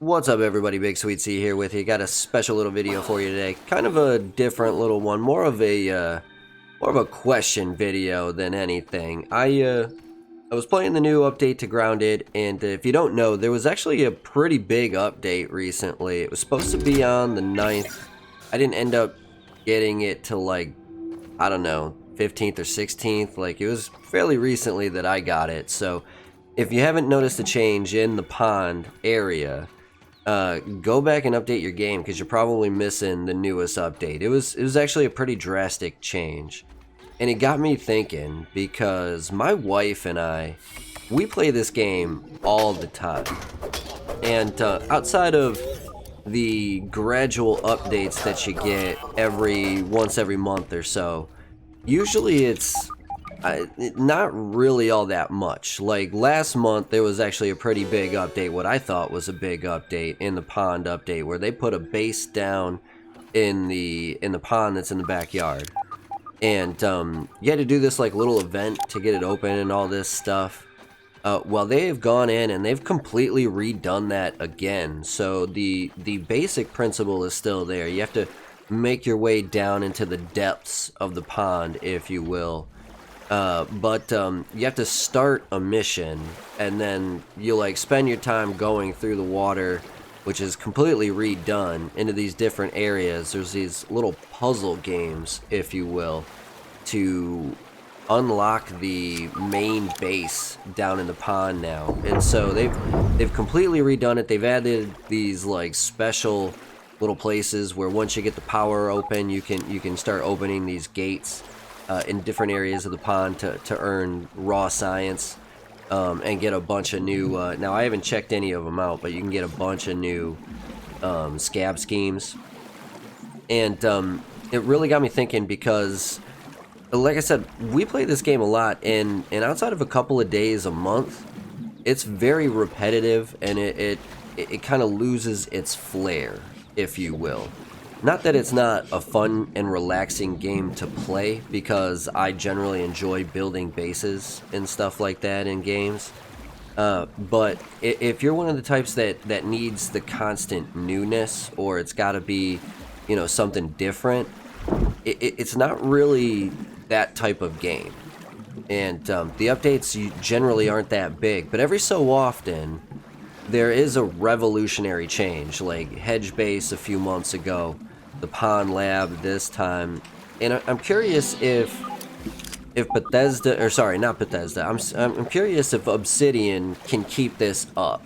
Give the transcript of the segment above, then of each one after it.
What's up everybody, BigSweetC here with you. Got a special little video for you today. Kind of a different little one, more of a question video than anything. I was playing the new update to Grounded, and if you don't know, there was actually a pretty big update recently. It was supposed to be on the 9th. I didn't end up getting it till like, I don't know, 15th or 16th. Like, it was fairly recently that I got it. So if you haven't noticed a change in the pond area, go back and update your game because you're probably missing the newest update. It was actually a pretty drastic change, and it got me thinking because my wife and we play this game all the time, and outside of the gradual updates that you get once every month or so, usually it's not really all that much. Like last month there was actually a pretty big update, what I thought was a big update in the pond update, where they put a base down in the pond that's in the backyard, and you had to do this like little event to get it open and all this stuff. Well, they have gone in and they've completely redone that again. So the basic principle is still there. You have to make your way down into the depths of the pond, if you will. But you have to start a mission, and then you like spend your time going through the water, which is completely redone, into these different areas. There's these little puzzle games, if you will, to unlock the main base down in the pond now. And so they've completely redone it. They've added these like special little places where once you get the power open, you can start opening these gates in different areas of the pond to earn raw science, and get a bunch of new, now I haven't checked any of them out, but you can get a bunch of new scab schemes. And it really got me thinking because, like I said, we play this game a lot, and outside of a couple of days a month, it's very repetitive, and it kind of loses its flair, if you will. Not that it's not a fun and relaxing game to play, because I generally enjoy building bases and stuff like that in games. But if you're one of the types that needs the constant newness, or it's got to be, something different, it's not really that type of game. And the updates generally aren't that big, but every so often there is a revolutionary change, like Hedge Base a few months ago, the Pond Lab this time, and I'm curious if Bethesda, or sorry, not Bethesda, I'm curious if Obsidian can keep this up.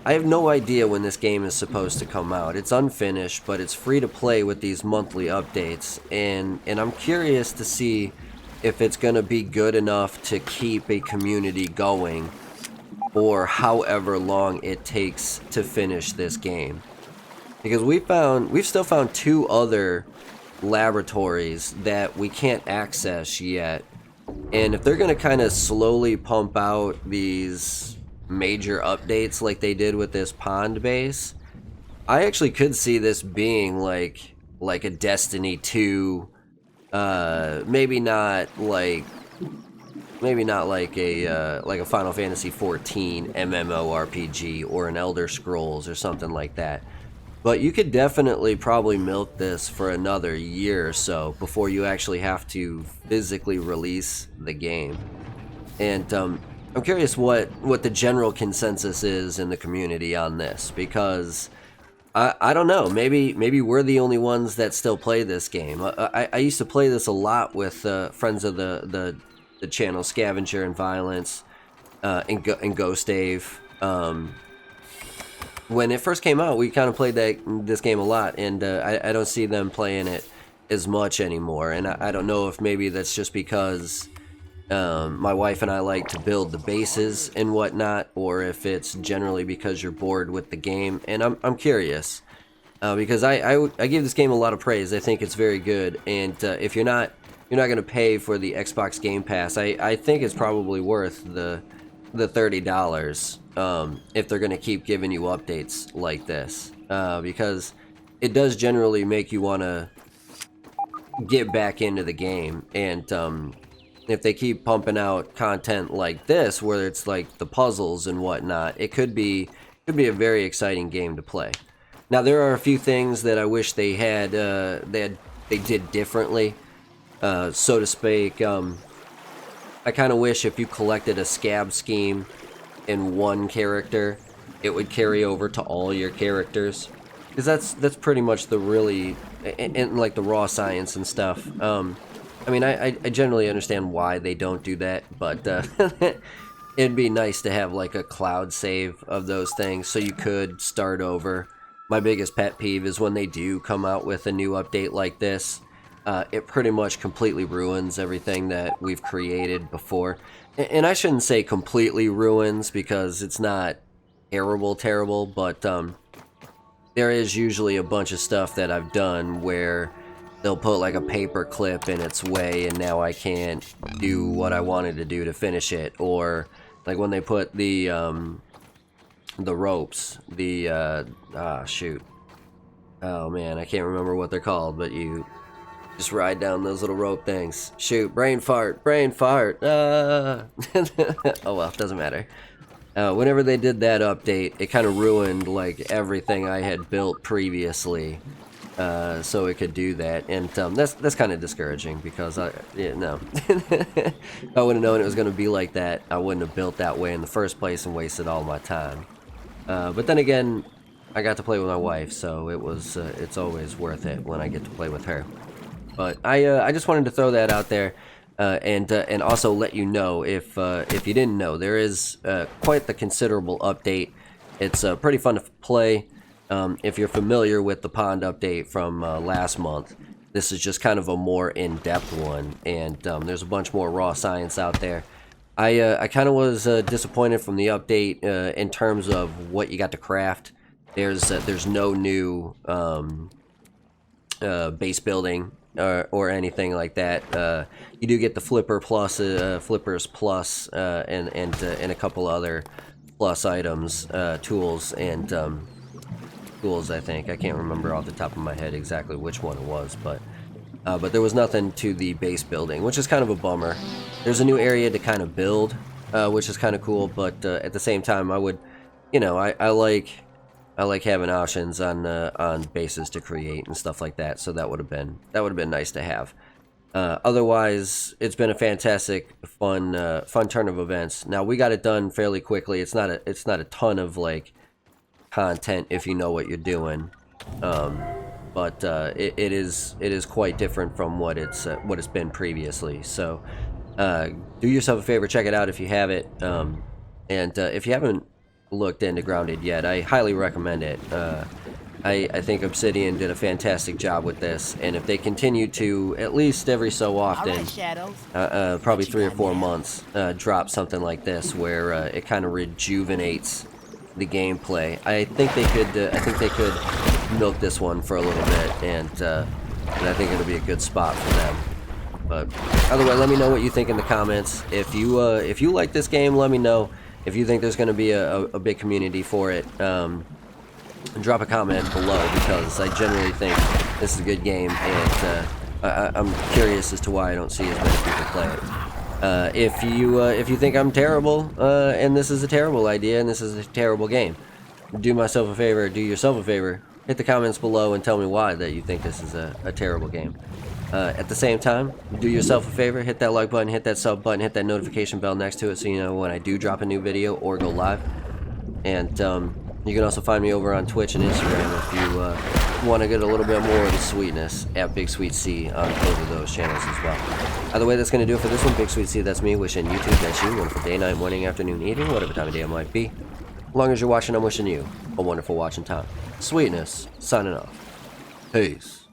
I have no idea when this game is supposed to come out. It's unfinished, but it's free to play with these monthly updates, and I'm curious to see if it's going to be good enough to keep a community going, or however long it takes to finish this game. Because we've still found 2 other laboratories that we can't access yet. And if they're going to kind of slowly pump out these major updates like they did with this pond base, I actually could see this being like a Destiny 2, maybe not like a Final Fantasy 14 MMORPG or an Elder Scrolls or something like that. But you could definitely probably milk this for another year or so before you actually have to physically release the game. And I'm curious what the general consensus is in the community on this, because I don't know, maybe we're the only ones that still play this game. I used to play this a lot with friends of the channel, Scavenger and Violence, and Ghost Dave. When it first came out, we kind of played this game a lot, and I don't see them playing it as much anymore. And I don't know if maybe that's just because my wife and I like to build the bases and whatnot, or if it's generally because you're bored with the game. And I'm curious, because I give this game a lot of praise. I think it's very good, and if you're not going to pay for the Xbox Game Pass, I think it's probably worth the $30, if they're going to keep giving you updates like this, because it does generally make you want to get back into the game. And if they keep pumping out content like this, where it's like the puzzles and whatnot, it could be Should be a very exciting game to play. Now there are a few things that I wish they had they did differently, so to speak. I kind of wish if you collected a scab scheme in one character, it would carry over to all your characters, because that's pretty much the really and like the raw science and stuff. I mean, I generally understand why they don't do that, but it'd be nice to have like a cloud save of those things so you could start over. My biggest pet peeve is when they do come out with a new update like this. It pretty much completely ruins everything that we've created before. And I shouldn't say completely ruins, because it's not terrible, but there is usually a bunch of stuff that I've done where they'll put like a paper clip in its way and now I can't do what I wanted to do to finish it. Or like when they put the ropes, shoot. Oh man, I can't remember what they're called, but you just ride down those little rope things. Shoot, brain fart. Oh well, doesn't matter. Whenever they did that update, it kind of ruined like everything I had built previously, so it could do that, and that's kind of discouraging, because if I would have known it was going to be like that, I wouldn't have built that way in the first place and wasted all my time. But then again, I got to play with my wife, so it's always worth it when I get to play with her. But I just wanted to throw that out there, and also let you know, if you didn't know, there is quite the considerable update. It's pretty fun to play. If you're familiar with the pond update from last month, this is just kind of a more in-depth one, and there's a bunch more raw science out there. I kind of was disappointed from the update in terms of what you got to craft. There's no new base building or anything like that. You do get the Flippers Plus, and a couple other plus items, tools, and tools, I think. I can't remember off the top of my head exactly which one it was, but there was nothing to the base building, which is kind of a bummer. There's a new area to kind of build, which is kind of cool, but at the same time, I would, I like having options on bases to create and stuff like that. So that would have been nice to have. Otherwise, it's been a fantastic, fun turn of events. Now we got it done fairly quickly. It's not a ton of like content if you know what you're doing, but it is quite different from what it's been previously. So do yourself a favor, check it out if you have it, and if you haven't looked into Grounded yet, I highly recommend it. I think Obsidian did a fantastic job with this, and if they continue to, at least every so often, probably 3 or 4 months, drop something like this where it kind of rejuvenates the gameplay, I think they could milk this one for a little bit, and I think it'll be a good spot for them. But either way, let me know what you think in the comments. If you like this game, let me know. If you think there's going to be a big community for it, drop a comment below, because I generally think this is a good game, and I'm curious as to why I don't see as many people play it. If you think I'm terrible, and this is a terrible idea, and this is a terrible game, do yourself a favor, hit the comments below and tell me why that you think this is a terrible game. At the same time, do yourself a favor, hit that like button, hit that sub button, hit that notification bell next to it so you know when I do drop a new video or go live. And you can also find me over on Twitch and Instagram if you want to get a little bit more of the sweetness at BigSweetC on both of those channels as well. Either way, that's going to do it for this one. BigSweetC, that's me, wishing you two, that's you, wonderful day, night, morning, afternoon, evening, whatever time of day it might be. As long as you're watching, I'm wishing you a wonderful watching time. Sweetness, signing off. Peace.